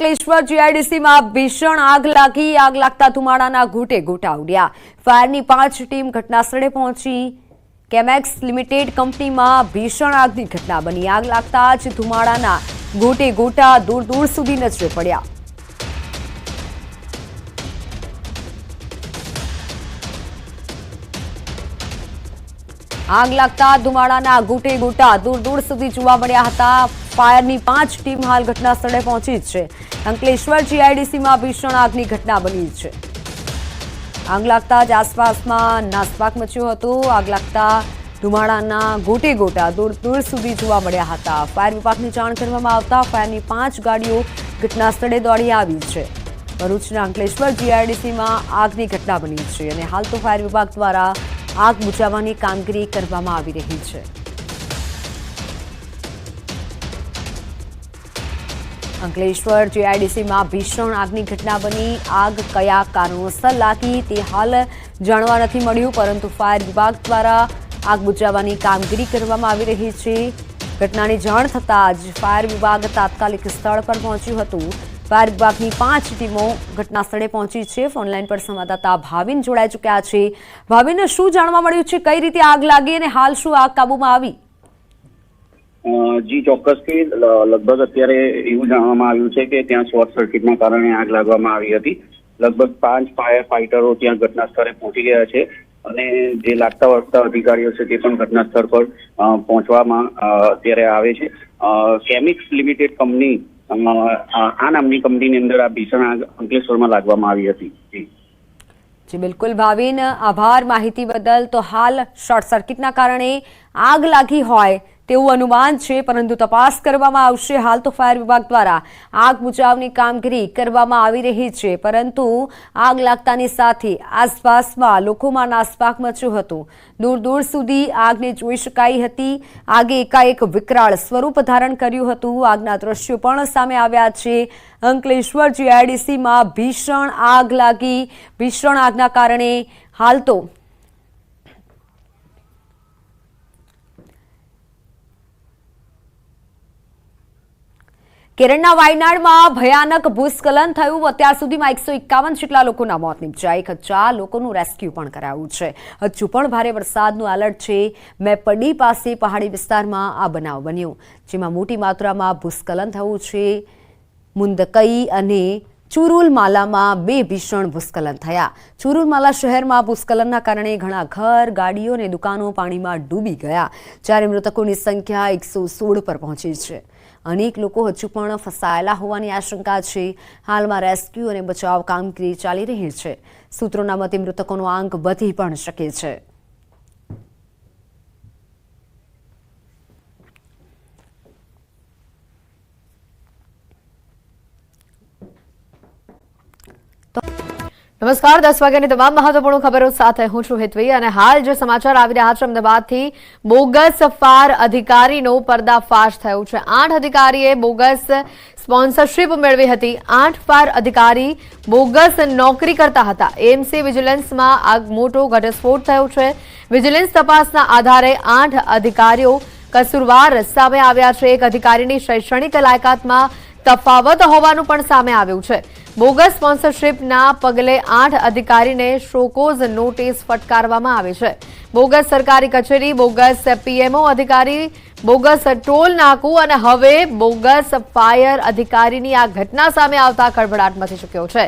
અંકલેશ્વર જીઆઈડીસીમાં ભીષણ આગ લાગી. આગ લાગતા ધુમાડાના ઘૂંટે ઘૂંટા ઉડ્યા. ફાયરની 5 ટીમ ઘટનાસ્થળે પહોંચી. કેમેક્સ લિમિટેડ કંપનીમાં ભીષણ આગની ઘટના બની. આગ લાગતા જ ધુમાડાના ઘૂંટે ઘૂંટા દૂર દૂર સુધી નજરે પડ્યા. આગ લાગતા ધુમાડાના ઘૂંટે ઘૂંટા દૂર દૂર સુધી જોવા મળ્યા હતા. ફાયરની 5 ટીમ હાલ ઘટના સ્થળે પહોંચી છે. અંકલેશ્વર જીઆઈડીસીમાં ભીષણ આગની ઘટના બની છે. આગ લાગતા જ આસપાસમાં નાસભાગ મચ્યો હતો. આગ લાગતા ધુમાડાના ઘૂંટે ઘૂંટા દૂર દૂર સુધી જોવા મળ્યા હતા. ફાયર વિભાગની જાણ કરવામાં આવતા ફાયરની 5 ગાડીઓ ઘટના સ્થળે દોડી આવી છે. ભરૂચના અંકલેશ્વર જીઆઈડીસીમાં આગની ઘટના બની છે અને હાલ તો ફાયર વિભાગ દ્વારા આગ બુઝાવવાની કામગીરી કરવામાં આવી રહી છે. અંકલેશ્વર જીઆઈડીસીમાં ભીષણ આગની ઘટના બની. આગ કયા કારણોસર લાગી તે હાલ જાણવા નથી મળ્યું, પરંતુ ફાયર વિભાગ દ્વારા આગ બુઝાવવાની કામગીરી કરવામાં આવી રહી છે. ઘટનાની જાણ થતાં જ ફાયર વિભાગ તાત્કાલિક સ્થળ પર પહોંચ્યું હતું. ફાયર વિભાગની 5 ટીમો ઘટના સ્થળે પહોંચી છે. ફોનલાઈન પર સંવાદદાતા ભાવિન જોડાઈ ચૂક્યા છે. ભાવિન, શું જાણવા મળ્યું છે? કઈ રીતે આગ લાગી અને હાલ શું આગ કાબુમાં આવી? જી ચોક્કસથી લગભગ અત્યારે એવું જાણવામાં આવ્યું છે કે ત્યાં શોર્ટ સર્કિટના કારણે આગ લાગવામાં આવી હતી. લગભગ 5 ફાયર ફાઈટરો ત્યાં ઘટના સ્થળે પહોંચી ગયા છે અને જે લાગતા વળગતા અધિકારીઓ છે તે પણ ઘટના સ્થળ પર પહોંચવામાં અત્યારે આવે છે. કેમિક્સ લિમિટેડ કંપની આ નામની કંપનીની અંદર આ ભીષણ આગ અંકલેશ્વરમાં લાગવામાં આવી હતી. જી બિલકુલ ભાવિન, આભાર માહિતી બદલ. તો હાલ શોર્ટ સર્કિટના કારણે આગ લાગી હોય તેવું અનુમાન છે, પરંતુ તપાસ કરવામાં આવશે. હાલ તો ફાયર વિભાગ દ્વારા આગ બુઝાવની કામગીરી કરવામાં આવી રહી છે, પરંતુ આગ લાગતાની સાથે આસપાસમાં લોકોમાં નાસભાગ મચ્યો હતો. દૂર દૂર સુધી આગને જોઈ શકાઈ હતી. આગે એકાએક વિકરાળ સ્વરૂપ ધારણ કર્યું હતું. આગના દ્રશ્યો પણ સામે આવ્યા છે. અંકલેશ્વર જીઆઈડીસીમાં ભીષણ આગ લાગી. ભીષણ આગના કારણે હાલ તો કેરળના વાયનાડમાં ભયાનક ભૂસ્ખલન થયું. અત્યાર સુધીમાં 151 જેટલા લોકોના મોત નીપજ્યા. 1000 લોકોનું રેસ્ક્યુ પણ કરાયું છે. હજુ પણ ભારે વરસાદનું એલર્ટ છે. મેપડી પાસે પહાડી વિસ્તારમાં આ બનાવ બન્યો, જેમાં મોટી માત્રામાં ભૂસ્ખલન થયું છે. મુંદકઈ અને ચુરુલમાલામાં 2 ભીષણ ભૂસ્ખલન થયા. ચુરુલમાલા શહેરમાં ભૂસ્ખલનના કારણે ઘણા ઘર, ગાડીઓ અને દુકાનો પાણીમાં ડૂબી ગયા, જ્યારે મૃતકોની સંખ્યા 116 પર પહોંચી છે. અનેક લોકો હજુ પણ ફસાયેલા હોવાની આશંકા છે. હાલમાં રેસ્ક્યુ અને બચાવ કામગીરી ચાલી રહી છે. સૂત્રોના મતે મૃતકોનો આંક વધી પણ શકે છે. નમસ્કાર, 10 વાગ્યાની તમામ મહત્વપૂર્ણ ખબરો સાથે હું છું હેતવી અને હાલ જે સમાચાર આવી રહ્યા છે અમદાવાદથી, બોગસ ફાયર અધિકારીનો પર્દાફાશ થયો છે. 8 અધિકારીએ બોગસ સ્પોન્સરશીપ મેળવી હતી. 8 ફાયર અધિકારી બોગસ નોકરી કરતા હતા. એએમસી વિજિલન્સમાં આ મોટો ઘટસ્ફોટ થયો છે. વિજિલન્સ તપાસના આધારે 8 અધિકારીઓ કસૂરવાર સામે આવ્યા છે. એક અધિકારીની શૈક્ષણિક લાયકાતમાં તફાવત હોવાનું પણ સામે આવ્યું છે. બોગસ સ્પોન્સરશીપના પગલે 8 અધિકારીને શોકોઝ નોટિસ ફટકારવામાં આવી છે. બોગસ સરકારી કચેરી, બોગસ પીએમઓ અધિકારી, બોગસ ટોલ નાકું અને હવે બોગસ ફાયર અધિકારીની આ ઘટના સામે આવતા ખળભળાટ મચી ચૂક્યો છે.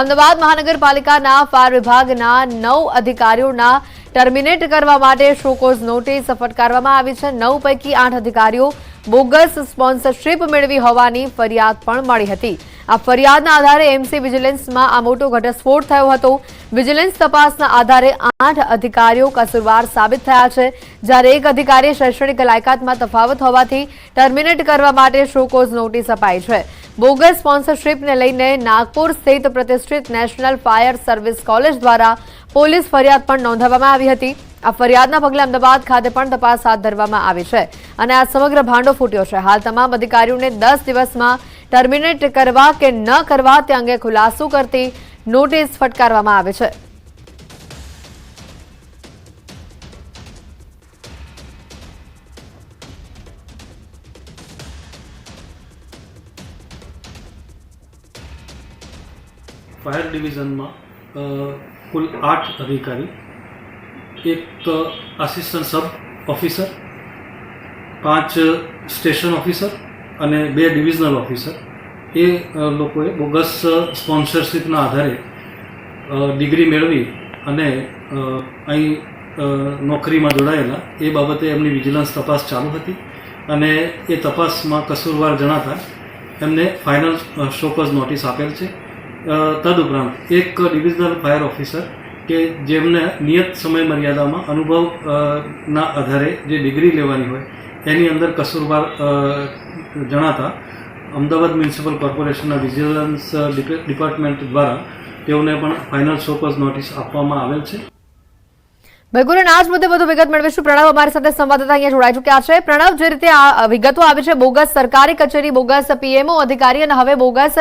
અમદાવાદ મહાનગરપાલિકાના ફાયર વિભાગના 9 અધિકારીઓના ટર્મિનેટ કરવા માટે શોકોઝ નોટિસ ફટકારવામાં આવી છે. 9 પૈકી 8 અધિકારીઓ બોગસ સ્પોન્સરશીપ મેળવી હોવાની ફરિયાદ પણ મળી હતી. આ ફરિયાદના આધારે એમસી વિજિલન્સમાં આ મોટો ઘટસ્ફોટ થયો હતો. વિજિલન્સ તપાસના આધારે 8 અધિકારીઓ કસૂરવાર સાબિત થયા છે, જ્યારે એક અધિકારી શૈક્ષણિક લાયકાતમાં તફાવત હોવાથી ટર્મિનેટ કરવા માટે શોકોઝ નોટિસ અપાઈ છે. બોગસ સ્પોન્સરશીપને લઈને નાગપુર સ્થિત પ્રતિષ્ઠિત નેશનલ ફાયર સર્વિસ કોલેજ દ્વારા પોલીસ ફરિયાદ પણ નોંધાવવામાં આવી હતી. આ ફરિયાદના પગલે અમદાવાદ ખાતે પણ તપાસ હાથ ધરવામાં આવી છે અને આ સમગ્ર ભાંડો ફૂટ્યો છે. હાલ તમામ અધિકારીઓને 10 દિવસમાં ટર્મિનેટ કરવા કે ન કરવા તે અંગે ખુલાસો કરતી નોટિસ ફટકારવામાં આવે છે. ફાયર ડિવિઝનમાં કુલ 8 અધિકારી, એક આસિસ્ટન્ટ સબ ઓફિસર, 5 સ્ટેશન ઓફિસર અને 2 ડિવિઝનલ ઓફિસર એ લોકોએ બોગસ સ્પોન્સરશિપના આધારે ડિગ્રી મેળવી અને અહીં નોકરીમાં જોડાયેલા એ બાબતે એમની વિજિલન્સ તપાસ ચાલુ હતી અને એ તપાસમાં કસૂરવાર જણાતા એમને ફાઇનલ શોકોઝ નોટિસ આપેલ છે. તદુપરાંત એક ડિવિઝનલ ફાયર ઓફિસર કે જેમને નિયત સમય મર્યાદામાં અનુભવના આધારે જે ડિગ્રી લેવાની હોય એની અંદર કસૂરવાર જણાતા અમદાવાદ મ્યુનિસિપલ કોર્પોરેશનના વિજિલન્સ ડિપાર્ટમેન્ટ દ્વારા તેઓને પણ ફાઇનલ શોકોઝ નોટિસ આપવામાં આવેલ છે. બિલકુલ, અને આ જ મુદ્દે વધુ વિગત મેળવીશું. પ્રણવ અમારી સાથે સંવાદદાતા અહીંયા જોડાઈ ચૂક્યા છે. પ્રણવ, જે રીતે આ વિગતો આવી છે, બોગસ સરકારી કચેરી, બોગસ પીએમઓ અધિકારી અને હવે બોગસ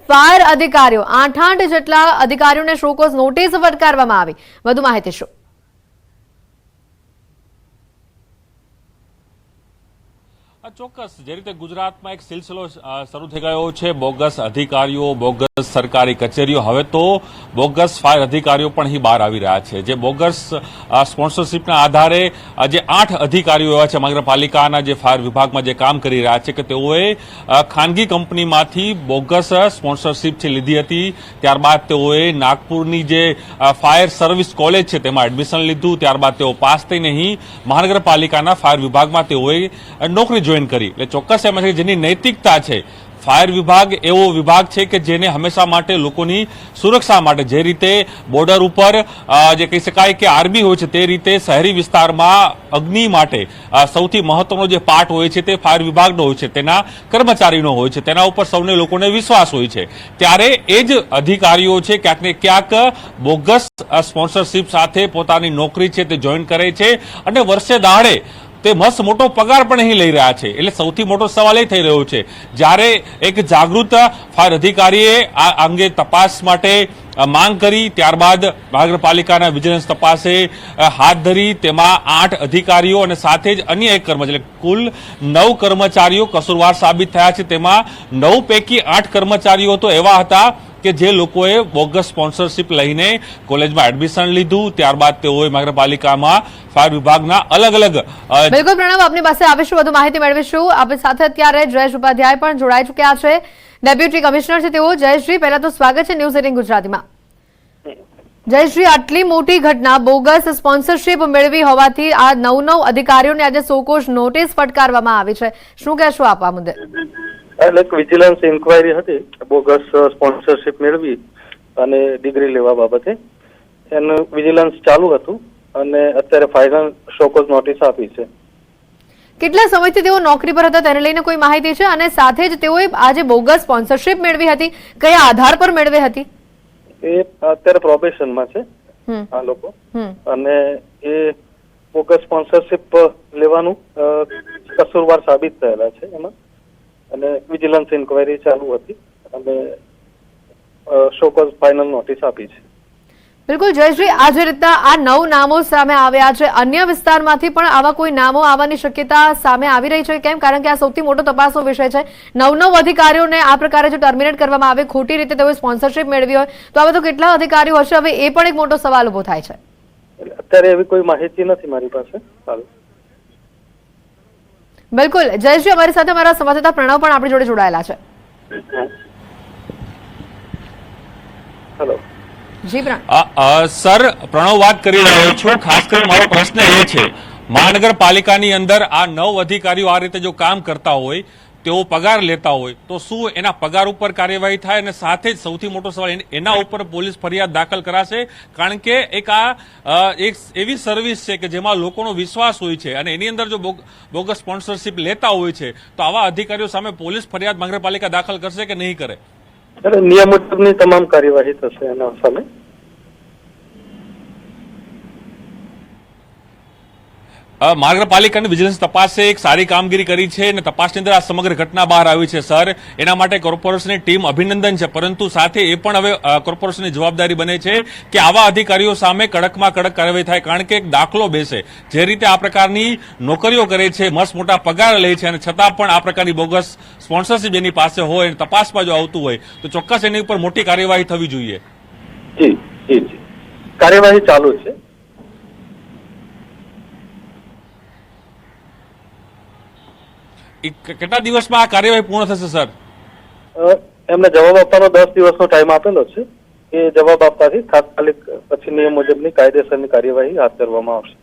ફાયર અધિકારીઓ, 8 જેટલા અધિકારીઓને શોકોઝ નોટિસ ફટકારવામાં આવી, વધુ માહિતી શું? ચોક્કસ, જે રીતે ગુજરાતમાં એક સિલસિલો શરૂ થઈ ગયો છે બોગસ અધિકારીઓ, બોગસ સરકારી કચેરીઓ, હવે તો બોગસ ફાયર અધિકારીઓ પણ અહીં બહાર આવી રહ્યા છે. જે બોગસ સ્પોન્સરશિપના આધારે જે 8 અધિકારીઓ એવા છે મહાનગરપાલિકાના જે ફાયર વિભાગમાં જે કામ કરી રહ્યા છે કે તેઓએ ખાનગી કંપનીમાંથી બોગસ સ્પોન્સરશિપ છે લીધી હતી. ત્યારબાદ તેઓએ નાગપુરની જે ફાયર સર્વિસ કોલેજ છે તેમાં એડમિશન લીધું. ત્યારબાદ તેઓ પાસ થઈને અહીં મહાનગરપાલિકાના ફાયર વિભાગમાં તેઓએ નોકરી જોઈન કરી. એટલે ચોક્કસ એમ છે કે જેની નૈતિકતા છે, ફાયર વિભાગ એવો વિભાગ છે કે જેને હંમેશા માટે લોકોની સુરક્ષા માટે, જે રીતે બોર્ડર ઉપર જે કહી શકાય કે આર્મી હોય છે તે રીતે શહેરી વિસ્તારમાં અગ્નિ માટે સૌથી મહત્વનો જે પાર્ટ હોય છે તે ફાયર વિભાગનો હોય છે, તેના કર્મચારીનો હોય છે, તેના ઉપર સૌને લોકોને વિશ્વાસ હોય છે. ત્યારે એ જ અધિકારીઓ છે ક્યાંક ને ક્યાંક બોગસ સ્પોન્સરશિપ સાથે પોતાની નોકરી છે તે જોઈન કરે છે અને વર્ષે દાડે તે મસ્ત મોટો પગાર પણ અહીં લઈ રહ્યા છે. એટલે સૌથી મોટો સવાલ એ થઈ રહ્યો છે, જ્યારે એક જાગૃત ફાયર અધિકારીએ આ અંગે તપાસ માટે માંગ કરી, ત્યારબાદ મહાનગરપાલિકાના વિજિલન્સ તપાસે હાથ ધરી. તેમાં 8 અધિકારીઓ અને સાથે જ અન્ય એક કર્મચારી, કુલ 9 કર્મચારીઓ કસૂરવાર સાબિત થયા છે. તેમાં 9 પૈકી 8 કર્મચારીઓ તો એવા હતા કે જે લોકોએ બોગસ સ્પોન્સરશિપ લઈને કોલેજમાં એડમિશન લીધું. ત્યારબાદ તેઓએ મહાનગરપાલિકામાં ફાયર વિભાગના અલગ અલગ. બિલકુલ પ્રણવ, આપની પાસે આવીશું, વધુ માહિતી મેળવીશું. આપણી સાથે અત્યારે જયેશ ઉપાધ્યાય પણ જોડાઈ ચૂક્યા છે, ડેપ્યુટી કમિશનર છે તેઓ. જયેશજી, પહેલા તો સ્વાગત છે ન્યૂઝ 18 ગુજરાતીમાં. જયેશજી, આટલી મોટી ઘટના, બોગસ સ્પોન્સરશિપ મેળવી હોવાથી આ 9 અધિકારીઓને આજે શોકોઝ નોટિસ ફટકારવામાં આવી છે, શું કહેશો આપ આ મુદ્દે? એટલે વિજિલન્સ ઇન્કવાયરી હતી બોગસ સ્પોન્સરશિપ મેળવી અને ડિગ્રી લેવા બાબતે, એનું વિજિલન્સ ચાલુ હતું અને અત્યારે ફાઇનલ શોકોઝ નોટિસ આપી છે. કેટલા સમયથી તેઓ નોકરી પર હતા તેને લઈને કોઈ માહિતી છે? અને સાથે જ તેઓએ આજે બોગસ સ્પોન્સરશિપ મેળવી હતી, કયા આધાર પર મેળવી હતી? એ અત્યારે પ્રોબેશનમાં છે આ લોકો, અને એ બોગસ સ્પોન્સરશિપ લેવાનું કસૂરવાર સાબિત થયેલા છે એમાં, અને વિજિલન્સ ઇન્કવાયરી ચાલુ હતી અને શોકોઝ ફાઇનલ નોટિસ આપી છે. બિલકુલ જયશ્રી, આ જે રીતના આ 9 નામો સામે આવ્યા છે, અન્ય વિસ્તારમાંથી પણ આવા કોઈ નામો આવવાની શક્યતા સામે આવી રહી છે કેમ? કારણ કે આ સૌથી મોટો તપાસનો વિષય છે. 9 અધિકારીઓને આ પ્રકારે જો ટર્મિનેટ કરવામાં આવે, ખોટી રીતે તેઓએ સ્પોન્સરશિપ મેળવી હોય, તો આવા તો કેટલા અધિકારીઓ હશે? હવે એ પણ એક મોટો સવાલ ઉભો થાય છે. અત્યારે એવી કોઈ માહિતી નથી મારી પાસે. બિલકુલ જયેશજી, અમારી સાથે અમારા સંવાદદાતા પ્રણવ પણ આપણી જોડે જોડાયેલા છે. હેલો જી પ્રણવ. સર, પ્રણવ વાત કરી રહ્યો છું. ખાસ કરીને મારો પ્રશ્ન એ છે, મહાનગરપાલિકાની અંદર આ 9 અધિકારીઓ આ રીતે જો કામ કરતા હોય, તેઓ પગાર લેતા હોય, તો શું એના પગાર ઉપર કાર્યવાહી થાય? અને સાથે જ સૌથી મોટો સવાલ, એના ઉપર પોલીસ ફરિયાદ દાખલ કરાશે? કારણ કે એક એવી સર્વિસ છે કે જેમાં લોકોનો વિશ્વાસ હોય છે, અને એની અંદર જો બોગસ સ્પોન્સરશિપ લેતા હોય છે, તો આવા અધિકારીઓ સામે પોલીસ ફરિયાદ મહાનગરપાલિકા દાખલ કરશે કે નહીં કરે? નિયમ મુજબની તમામ કાર્યવાહી થશે એના સામે. મહાનગરપાલિકાની વિજિલન્સ તપાસે એક સારી કામગીરી કરી છે અને તપાસની અંદર આ સમગ્ર ઘટના બહાર આવી છે. સર, એના માટે કોર્પોરેશનની ટીમ અભિનંદન છે, પરંતુ સાથે એ પણ હવે કોર્પોરેશનની જવાબદારી બને છે કે આવા અધિકારીઓ સામે કડકમાં કડક કાર્યવાહી થાય. કારણ કે એક દાખલો બેસે, જે રીતે આ પ્રકારની નોકરીઓ કરે છે, મસ્ત મોટા પગાર લે છે, અને છતાં પણ આ પ્રકારની બોગસ સ્પોન્સરશિપ જેની પાસે હોય, તપાસમાં જો આવતું હોય, તો ચોક્કસ એની ઉપર મોટી કાર્યવાહી થવી જોઈએ. જી જી જી કાર્યવાહી ચાલુ છે. કેટલા દિવસમાં આ કાર્યવાહી પૂર્ણ થશે સર? એમને જવાબ આપવાનો 10 દિવસનો ટાઈમ આપેલો છે. એ જવાબ આપવાથી તાત્કાલિક પછી નિયમ મુજબની કાયદેસરની કાર્યવાહી હાથ ધરવામાં આવશે.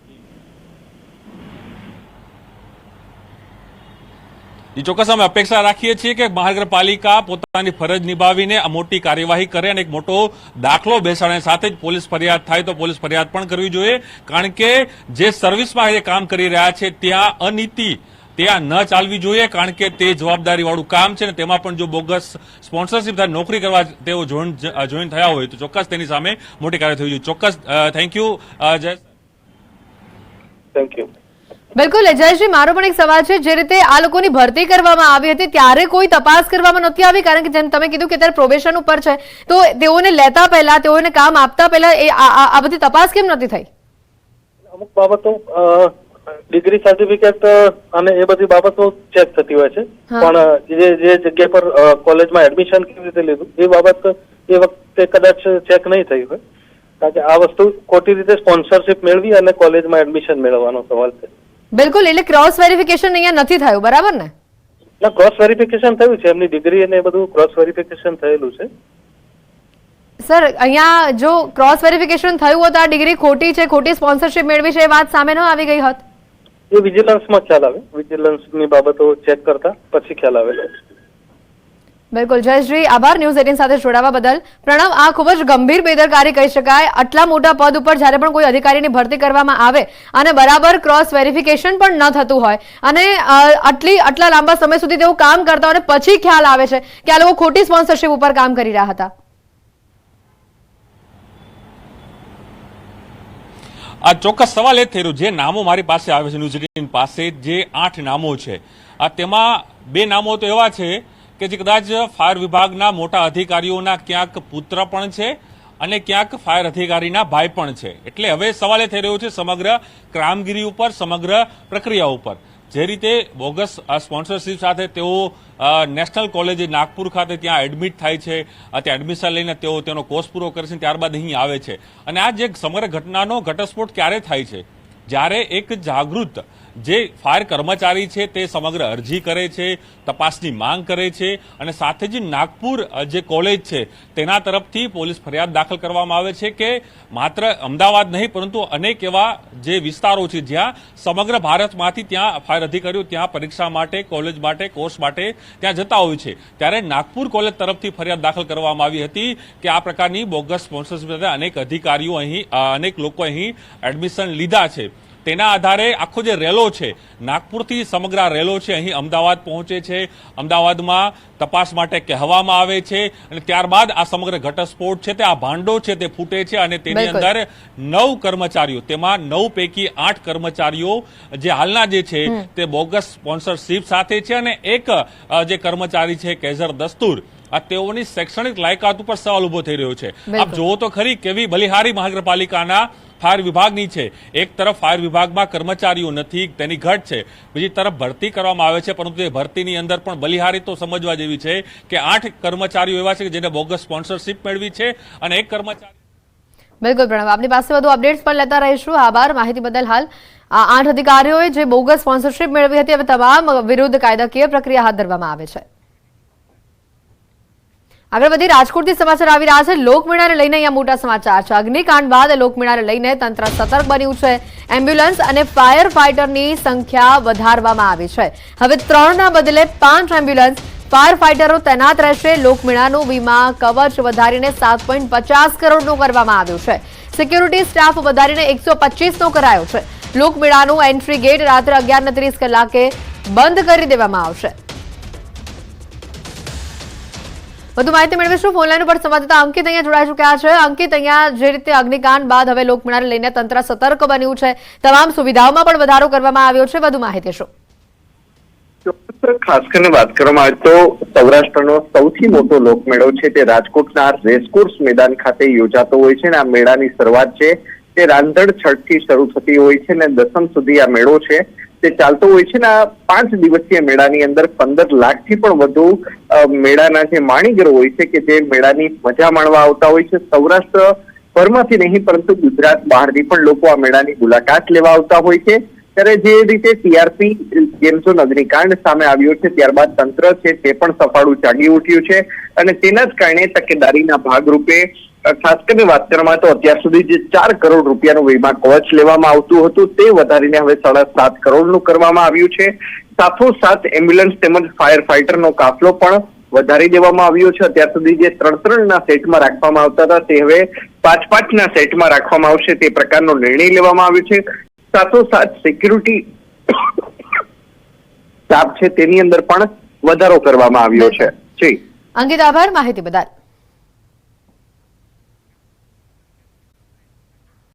ચોક્કસ અમે અપેક્ષા રાખીએ છીએ કે મહાનગરપાલિકા પોતાની ફરજ નિભાવીને આ મોટી કાર્યવાહી કરે અને એક મોટો દાખલો બેસાડે. સાથે જ પોલીસ ફરિયાદ થાય તો પોલીસ ફરિયાદ પણ કરવી જોઈએ, કારણ કે જે સર્વિસમાં એ કામ કરી રહ્યા છે ત્યાં અનીતિ ત્યાં ન ચાલવી જોઈએ, કારણ કે તે જવાબદારી વાળું કામ છે ને તેમાં પણ જો બોગસ સ્પોન્સરશીપ નોકરી કરવા તેઓ જોઈન થયા હોય તો ચોક્કસ તેની સામે મોટી કાર્યવાહી થવી જોઈએ. ચોક્કસ થેન્ક યુ જય. Thank you. બિલકુલ જયશ્રી, મારો પણ એક સવાલ છે. જે રીતે આ લોકોની ભરતી કરવામાં આવી હતી ત્યારે કોઈ તપાસ કરવામાં નહોતી આવી, કારણ કે જેમ તમે કીધું કે ત્યારે પ્રોબેશન ઉપર છે, તો તેઓને લેતા પહેલા, તેઓને કામ આપતા પહેલા આ બધી તપાસ કેમ નથી થઈ? અમુક બાબતો ડિગ્રી સર્ટિફિકેટ અને એ બધી બાબતો ચેક થતી હોય છે, પણ જે જગ્યા પર કોલેજમાં એડમિશન કેવી રીતે લીધું એ બાબત એ વખતે કદાચ ચેક નહીં થઈ હોય, કારણ કે આ વસ્તુ ખોટી રીતે સ્પોન્સરશિપ મેળવી અને કોલેજમાં એડમિશન મેળવવાનો સવાલ છે. બિલકુલ, એટલે ક્રોસ વેરિફિકેશન અહીંયા નથી થયું, બરાબર ને? ના, ક્રોસ વેરિફિકેશન થયું છે, એમની ડિગ્રી અને એ બધું ક્રોસ વેરિફિકેશન થયેલું છે. સર, અહીંયા જો ક્રોસ વેરિફિકેશન થયું હોત, આ ડિગ્રી ખોટી છે, ખોટી સ્પોન્સરશિપ મેળવી છે, એ વાત સામે ન આવી ગઈ હોત? એ વિજિલન્સમાં ખ્યાલ આવે, વિજિલન્સની બાબતો ચેક કરતા પછી ખ્યાલ આવેલો. બિલકુલ જયશ્રી, આભાર ન્યૂઝ 18 સાથે જોડાવા બદલ. પ્રણવ, આ ખૂબ જ ગંભીર બેદરકારી કહી શકાય. આટલા મોટા પદ ઉપર જ્યારે પણ કોઈ અધિકારીની ભરતી કરવામાં આવે અને બરાબર ક્રોસ વેરિફિકેશન પણ ન થતું હોય અને આટલા લાંબા સમય સુધી તેઓ કામ કરતા હોય અને પછી ખ્યાલ આવે છે કે આ લોકો ખોટી સ્પોન્સરશિપ ઉપર કામ કરી રહ્યા હતા. આ ચોક્કસ સવાલ એ થઈ રહ્યો, જે નામો મારી પાસે આવે છે ન્યૂઝ 18 પાસે, જે 8 નામો છે, તેમાં 2 નામો તો એવા છે કે જે કદાચ ફાયર વિભાગના મોટા અધિકારીઓના ક્યાંક પુત્ર પણ છે અને ક્યાંક ફાયર અધિકારીના ભાઈ પણ છે. એટલે હવે સવાલ એ થઈ રહ્યો છે સમગ્ર કામગીરી ઉપર, સમગ્ર પ્રક્રિયા ઉપર. જે રીતે બોગસ સ્પોન્સરશિપ સાથે તેઓ નેશનલ કોલેજ નાગપુર ખાતે ત્યાં એડમિટ થાય છે, ત્યાં એડમિશન લઈને તેઓ તેનો કોર્સ પૂરો કરે છે, ત્યારબાદ અહીં આવે છે. અને આ જે સમગ્ર ઘટનાનો ઘટસ્ફોટ ક્યારે થાય છે? જ્યારે એક જાગૃત જે ફાયર કર્મચારી છે તે સમગ્ર અરજી કરે છે, તપાસની માંગ કરે છે અને સાથે જ નાગપુર જે કોલેજ છે તેના તરફથી પોલીસ ફરિયાદ દાખલ કરવામાં આવે છે કે માત્ર અમદાવાદ નહીં પરંતુ અનેક એવા જે વિસ્તારો છે જ્યાં સમગ્ર ભારતમાંથી ત્યાં ફાયર અધિકારીઓ ત્યાં પરીક્ષા માટે, કોલેજ માટે, કોર્સ માટે ત્યાં જતા હોય છે. ત્યારે નાગપુર કોલેજ તરફથી ફરિયાદ દાખલ કરવામાં આવી હતી કે આ પ્રકારની બોગસ સ્પોન્સરશિપ સાથે અનેક અધિકારીઓ અહીં, અનેક લોકો અહીં એડમિશન લીધા છે. તેના આધારે આખો જે રેલો છે, નાગપુરથી સમગ્ર રેલો છે, અહીં અમદાવાદ પહોંચે છે. અમદાવાદમાં તપાસ માટે કહેવામાં આવે છે અને ત્યારબાદ આ સમગ્ર ઘટસ્ફોટ છે તે આ ભાંડો છે તે ફૂટે છે અને તેની અંદર 9 કર્મચારીઓ, તેમાં 9 પૈકી 8 કર્મચારીઓ જે હાલના જે છે તે બોગસ સ્પોન્સરશિપ સાથે છે અને એક જે કર્મચારી છે કેઝર દસ્તુર, આ તેઓની શૈક્ષણિક લાયકાત ઉપર સવાલ ઉભો થઈ રહ્યો છે. આપ જોવો તો ખરી કેવી બલિહારી મહાનગરપાલિકાના ફાયર વિભાગની છે. એક તરફ ફાયર વિભાગમાં કર્મચારીઓ નથી, તેની ઘટ છે, બીજી તરફ ભરતી કરવામાં આવે છે, પરંતુ એ ભરતીની અંદર પણ બલિહારી તો સમજવા જેવી છે કે 8 કર્મચારીઓ એવા છે કે જેને બોગસ સ્પોન્સરશિપ મેળવી છે અને એક કર્મચારી. બિલકુલ પ્રણવ, આપની પાસે વધુ અપડેટ્સ પણ લેતા રહીશું. આભાર માહિતી બદલ. હાલ આ 8 અધિકારીઓએ જે બોગસ સ્પોન્સરશિપ મેળવી હતી, હવે તમામ વિરુદ્ધ કાયદાકીય પ્રક્રિયા હાથ ધરવામાં આવે છે. આગળ વધી રાજકોટથી સમાચાર આવી રહ્યા છે. લોકમેળાને લઈને અહીંયા મોટા સમાચાર છે. અગ્નિકાંડ બાદ લોકમેળાને લઈને તંત્ર સતર્ક બન્યું છે. એમ્બ્યુલન્સ અને ફાયર ફાઈટરની સંખ્યા વધારવામાં આવી છે. હવે 3ના બદલે 5 એમ્બ્યુલન્સ ફાયર ફાઈટરો તૈનાત રહેશે. લોકમેળાનું વીમા કવચ વધારીને 7.50 કરોડનું કરવામાં આવ્યું છે. સિક્યુરિટી સ્ટાફ વધારીને 125નો કરાયો છે. લોકમેળાનું એન્ટ્રી ગેટ રાત્રે 11:30 કલાકે બંધ કરી દેવામાં આવશે. વધુ માહિતી મેળવીશું. ફોનલાઈન ઉપર સંવાદદાતા અંકિત અહીંયા જોડાઈ ચૂક્યા છે. અંકિત, અહીંયા જે રીતે અગ્નિકાંડ બાદ હવે લોકમેળાને લઈને તંત્ર સતર્ક બન્યું છે, તમામ સુવિધાઓમાં પણ વધારો કરવામાં આવ્યો છે, વધુ માહિતી શું? ખાસ કરીને વાત કરવામાં આવે તો સૌરાષ્ટ્રનો સૌથી મોટો લોકમેળો છે તે રાજકોટના રેસકોર્સ મેદાન ખાતે યોજાતો હોય છે અને આ મેળાની શરૂઆત છે તે રાંધણ છઠથી શરૂ થતી હોય છે અને દસમ સુધી આ મેળો છે જે ચાલતો હોય છે ને આ 5 દિવસીય મેળાની અંદર 15 લાખથી પણ વધુ મેળાના જે માણીગરો હોય છે કે જે મેળાની મજા માણવા આવતા હોય છે. સૌરાષ્ટ્ર ભરમાંથી નહીં પરંતુ ગુજરાત બહારથી પણ લોકો આ મેળાની મુલાકાત લેવા આવતા હોય છે. ત્યારે જે રીતે ટીઆરપી ગેમ ઝોન અગ્નિકાંડ સામે આવ્યો છે ત્યારબાદ તંત્ર છે તે પણ સફાળું જાગી ઉઠ્યું છે અને તેના જ કારણે તકેદારીના ભાગરૂપે ખાસ કરીને વાત કરવામાં તો અત્યાર સુધી જે 4 કરોડ રૂપિયાનું વીમા કવચ લેવામાં આવતું હતું તે વધારીને હવે 7.5 કરોડનું કરવામાં આવ્યું છે. સાથોસાથ એમ્બ્યુલન્સ તેમજ ફાયર ફાઈટરનો કાફલો પણ વધારી દેવામાં આવ્યો છે. અત્યાર સુધી જે 3-3ના સેટમાં રાખવામાં આવતા હતા તે હવે 5-5ના સેટમાં રાખવામાં આવશે તે પ્રકારનો નિર્ણય લેવામાં આવ્યો છે. સાથોસાથ સિક્યુરિટી સ્ટાફ છે તેની અંદર પણ વધારો કરવામાં આવ્યો છે. જી અંકિત, આભાર માહિતી બદલ.